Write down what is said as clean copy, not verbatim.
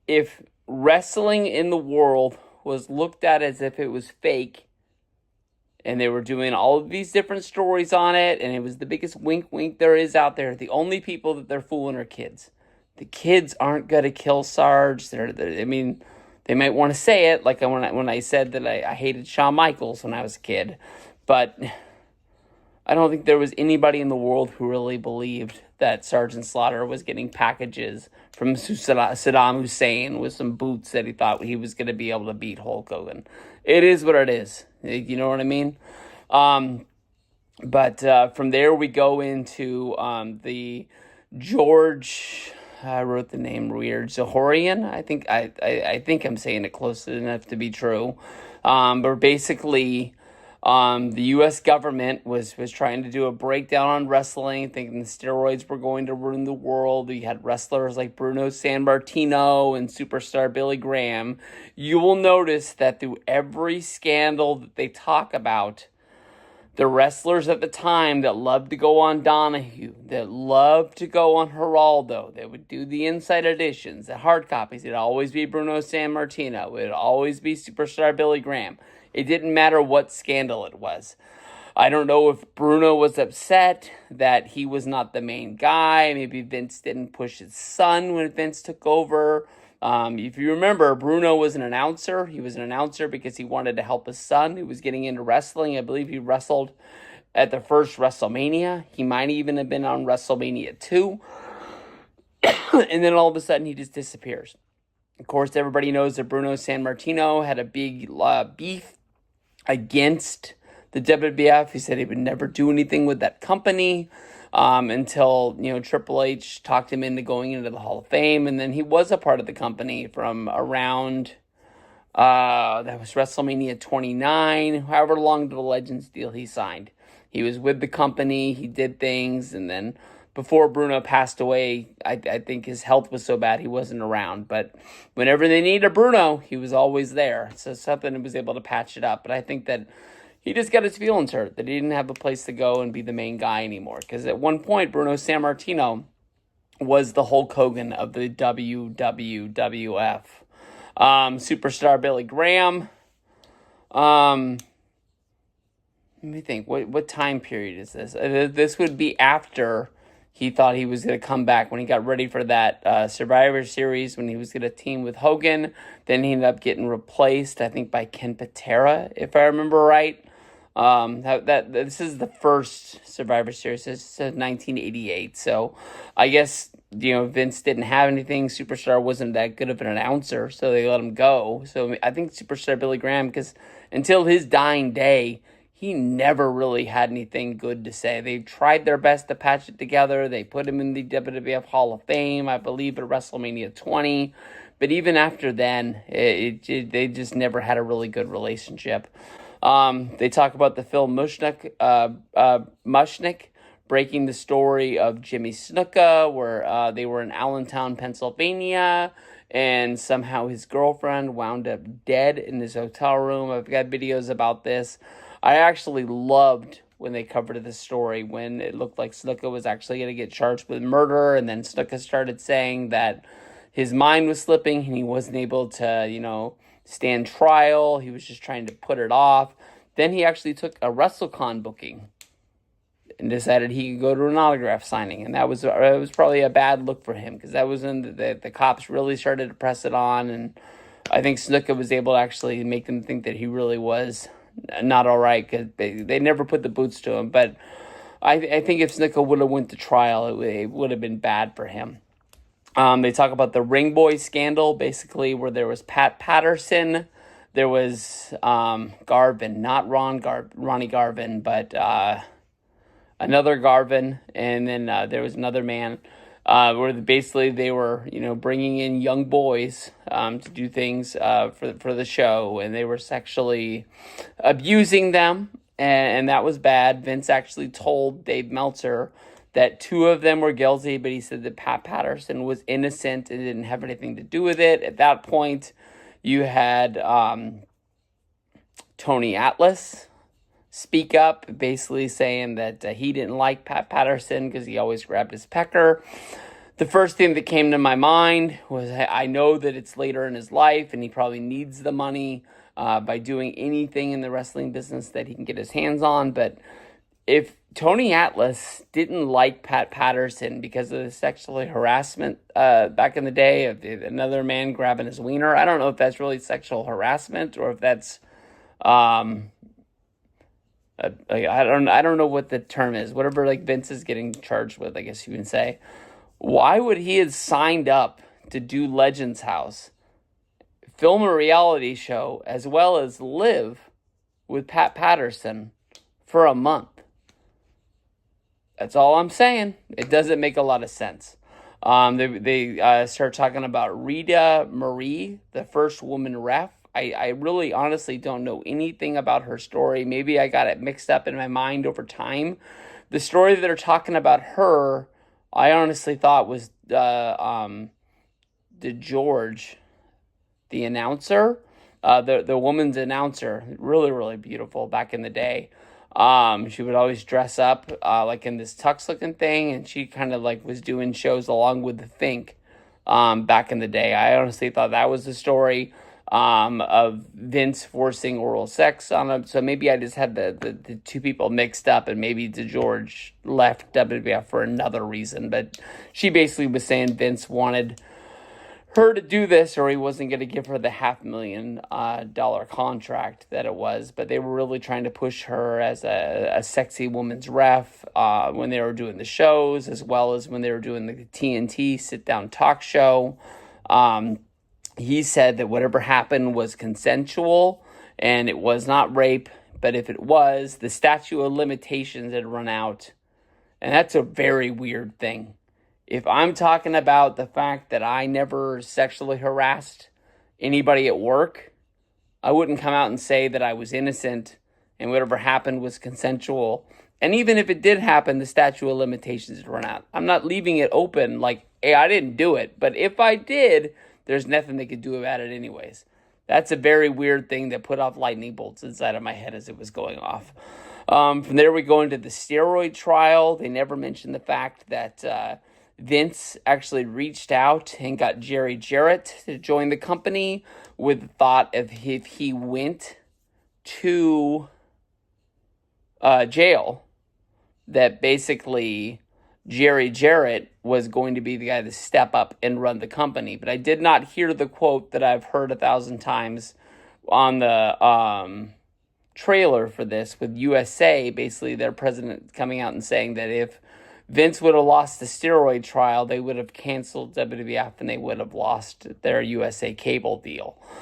if wrestling in the world was looked at as if it was fake, and they were doing all of these different stories on it, and it was the biggest wink wink there is out there, the only people that they're fooling are kids. The kids aren't going to kill Sarge. I mean, they might want to say it, like when I said that I hated Shawn Michaels when I was a kid. But I don't think there was anybody in the world who really believed that Sergeant Slaughter was getting packages from Saddam Hussein with some boots that he thought he was going to be able to beat Hulk Hogan. It is what it is. You know what I mean? But from there we go into the George. I wrote the name weird. Zahorian. I think I'm saying it close enough to be true. But basically, the U.S. government was trying to do a breakdown on wrestling, thinking the steroids were going to ruin the world. You had wrestlers like Bruno Sammartino and superstar Billy Graham. You will notice that through every scandal that they talk about, the wrestlers at the time that loved to go on Donahue, that loved to go on Geraldo, that would do the inside editions, the hard copies, it'd always be Bruno Sammartino, it would always be superstar Billy Graham. It didn't matter what scandal it was. I don't know if Bruno was upset that he was not the main guy. Maybe Vince didn't push his son when Vince took over. If you remember, Bruno was an announcer. He was an announcer because he wanted to help his son who was getting into wrestling. I believe he wrestled at the first WrestleMania. He might even have been on WrestleMania 2. And then all of a sudden he just disappears. Of course, everybody knows that Bruno Sammartino had a big beef against the WWF. He said he would never do anything with that company until, Triple H talked him into going into the Hall of Fame. And then he was a part of the company from around, that was WrestleMania 29, however long the Legends deal he signed. He was with the company, he did things, and then before Bruno passed away, I think his health was so bad he wasn't around. But whenever they needed Bruno, he was always there. So something was able to patch it up. But I think that he just got his feelings hurt, that he didn't have a place to go and be the main guy anymore. Because at one point, Bruno Sammartino was the Hulk Hogan of the WWF. Superstar Billy Graham. Let me think. What time period is this? This would be after he thought he was going to come back, when he got ready for that Survivor Series, when he was going to team with Hogan. Then he ended up getting replaced, I think, by Ken Patera, if I remember right. This is the first Survivor Series. This is 1988. So I guess, Vince didn't have anything. Superstar wasn't that good of an announcer, so they let him go. So I think Superstar Billy Graham, because until his dying day, he never really had anything good to say. They tried their best to patch it together. They put him in the WWF Hall of Fame, I believe, at WrestleMania 20. But even after then, they just never had a really good relationship. They talk about the Phil Mushnick breaking the story of Jimmy Snuka, where they were in Allentown, Pennsylvania, and somehow his girlfriend wound up dead in his hotel room. I've got videos about this. I actually loved when they covered this story, when it looked like Snuka was actually going to get charged with murder, and then Snuka started saying that his mind was slipping and he wasn't able to, stand trial. He was just trying to put it off. Then he actually took a WrestleCon booking and decided he could go to an autograph signing, and it was probably a bad look for him, because that was when the cops really started to press it on, and I think Snuka was able to actually make them think that he really was not all right, because they never put the boots to him. But I think if Snuka would have went to trial, it would have been bad for him. They talk about the Ring Boy scandal, basically, where there was Pat Patterson, there was Garvin, not Ronnie Garvin, but another Garvin, and then there was another man, where basically they were, bringing in young boys to do things for the show, and they were sexually abusing them, and that was bad. Vince actually told Dave Meltzer that 2 of them were guilty, but he said that Pat Patterson was innocent and didn't have anything to do with it. At that point, you had Tony Atlas speak up, basically saying that he didn't like Pat Patterson because he always grabbed his pecker. The first thing that came to my mind was I know that it's later in his life and he probably needs the money by doing anything in the wrestling business that he can get his hands on. But if Tony Atlas didn't like Pat Patterson because of the sexual harassment back in the day of another man grabbing his wiener, I don't know if that's really sexual harassment or if that's I don't know what the term is. Whatever like Vince is getting charged with, I guess you can say. Why would he have signed up to do Legends House, film a reality show, as well as live with Pat Patterson for a month? That's all I'm saying. It doesn't make a lot of sense. They start talking about Rita Marie, the first woman ref. I really honestly don't know anything about her story. Maybe I got it mixed up in my mind over time. The story that they're talking about her, I honestly thought was the George, the announcer, the woman's announcer, really, really beautiful back in the day. She would always dress up like in this tux looking thing, and she kind of like was doing shows along with the Fink back in the day. I honestly thought that was the story of Vince forcing oral sex on him. So maybe I just had the two people mixed up, and maybe DeGeorge left WWF for another reason. But she basically was saying Vince wanted her to do this, or he wasn't going to give her the $500,000 contract that it was. But they were really trying to push her as a sexy woman's ref when they were doing the shows, as well as when they were doing the TNT sit-down talk show. He said that whatever happened was consensual and it was not rape, but if it was, the statute of limitations had run out. And that's a very weird thing. If I'm talking about the fact that I never sexually harassed anybody at work, I wouldn't come out and say that I was innocent and whatever happened was consensual. And even if it did happen, the statute of limitations had run out. I'm not leaving it open like, hey, I didn't do it. But if I did, there's nothing they could do about it anyways. That's a very weird thing that put off lightning bolts inside of my head as it was going off. From there, we go into the steroid trial. They never mentioned the fact that Vince actually reached out and got Jerry Jarrett to join the company with the thought of if he went to jail, that basically Jerry Jarrett was going to be the guy to step up and run the company. But I did not hear the quote that I've heard 1,000 times on the trailer for this with USA, basically their president coming out and saying that if Vince would have lost the steroid trial, they would have canceled WWF and they would have lost their USA cable deal.